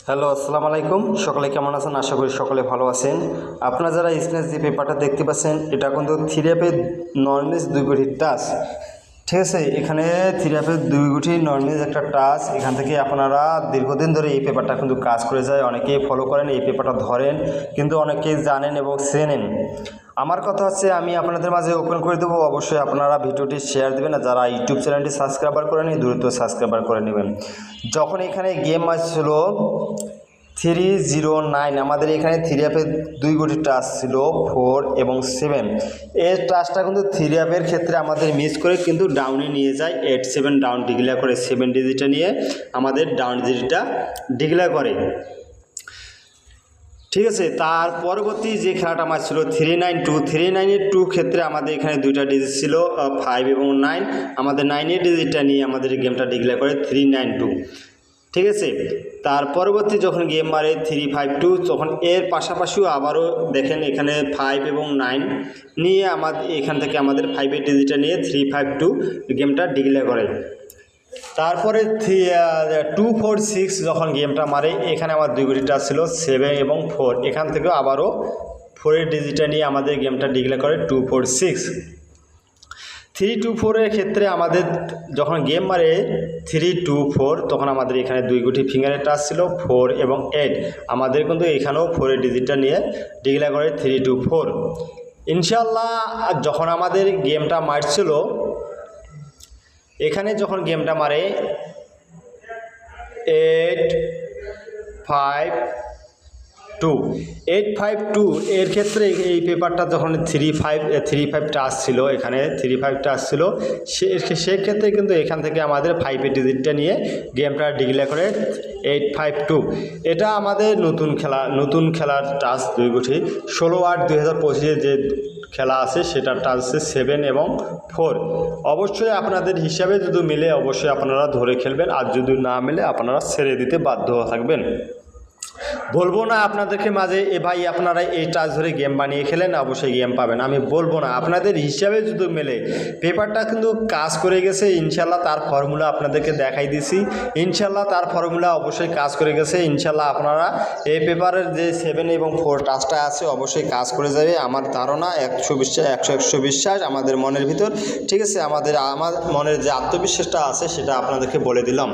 Hello, আসসালামু আলাইকুম। সকলে কেমন আছেন? আশা করি সকলে ভালো আছেন। আপনারা যারা স্ক্রিনে যে পেপারটা দেখতে পাচ্ছেন, এটা কিন্তু 3F নর্মেজ 2 গুটি টাচ। ঠিক আছে, এখানে 3F 2 গুটি নর্মেজ একটা টাচ। এখান থেকে আপনারা দীর্ঘদিন ধরে এই পেপারটা কিন্তু কাজ করে যায়, অনেকেই ফলো করেন, এই পেপারটা ধরেন, কিন্তু অনেকেই জানেন এবং চেনেন। আমার কথা হচ্ছে, আমি আপনাদের মাঝে ওপেন করে দেবো। অবশ্যই আপনারা ভিডিওটি শেয়ার দেবেন, আর যারা ইউটিউব চ্যানেলটি সাবস্ক্রাইবার করেন দ্রুত সাবস্ক্রাইবার করে নেবেন। যখন এখানে গেম আসছিল 309, আমাদের এখানে 3F 2 গুটি টাচ ছিল 4 এবং 7। এই টাচটা কিন্তু 3F ক্ষেত্রে আমাদের মিস করে কিন্তু ডাউনে নিয়ে যায়। 8-7 ডাউন ডিক্লেয়ার করে, 7 ডিজিটটা নিয়ে আমাদের ডাউন ডিজিটটা ডিক্লেয়ার করে। ঠিক আছে, তার পরবর্তী যে খেলাটা আমার ছিল 392 ক্ষেত্রে আমাদের এখানে দুইটা ডিজিট ছিল 5 এবং 9। আমাদের 9 ডিজিটটা নিয়ে আমাদের গেমটা ডিক্লেয়ার করে 392। ঠিক আছে, তার পরবর্তী যখন গেম মারে 352, তখন এর পাশাপাশিও আবারও দেখেন এখানে 5 এবং 9 নিয়ে আমাদের এখান থেকে আমাদের 5 ডিজিটটা নিয়ে 352 গেমটা ডিক্লেয়ার করে। তারপরে 246 যখন গেমটা মারে, এখানে আমার 2 গুটি টাচ ছিল 7 এবং 4। এখান থেকেও আবারও 4 ডিজিটটা নিয়ে আমাদের গেমটা ডিক্লেয়ার করে 246। 324 ক্ষেত্রে আমাদের যখন গেম মারে 324, তখন আমাদের এখানে 2 গুটি ফিঙ্গারের টাচ ছিল 4 এবং 8। আমাদের কিন্তু এখানেও 4 ডিজিটটা নিয়ে ডিক্লেয়ার করে 324। ইনশাল্লাহ যখন আমাদের গেমটা মারছিল, এখানে যখন গেমটা মারে 852 এর ক্ষেত্রে এই পেপারটা যখন 35 টাচ ছিল, এখানে 35 টাচ ছিল, সেক্ষেত্রে কিন্তু এখান থেকে আমাদের 5 ডিজিটটা নিয়ে গেমটা ডিক্লেয়ার করে 852। এটা আমাদের নতুন খেলার টাচ 2 গুটি। 16/8/2025 যে খেলা আছে সেটার টাচ আছে 7 এবং 4। অবশ্যই আপনাদের হিসাবে যদি মিলে অবশ্যই আপনারা ধরে খেলবেন, আর যদি না মিলে আপনারা ছেড়ে দিতে বাধ্য থাকবেন। বলবো না আপনাদেরকে মাঝে ভাই আপনারা এই টাচ ধরে গেম বানিয়ে খেলেন অবশ্যই গেম পাবেন, আমি বলবো না। আপনাদের হিসাবে যদি মেলে, পেপারটা কিন্তু কাজ করে গেছে ইনশাল্লাহ। তার ফর্মুলা আপনাদেরকে দেখাই দিছি, ইনশাল্লাহ তার ফর্মুলা অবশ্যই কাজ করে গেছে। ইনশাল্লাহ আপনারা এই পেপারের যে 7 এবং 4 টাচটা আছে অবশ্যই কাজ করে যাবে, আমার ধারণা। 100 বিশ্বাস আমাদের মনের ভিতর। ঠিক আছে, আমার মনের যে আত্মবিশ্বাসটা আছে সেটা আপনাদেরকে বলে দিলাম।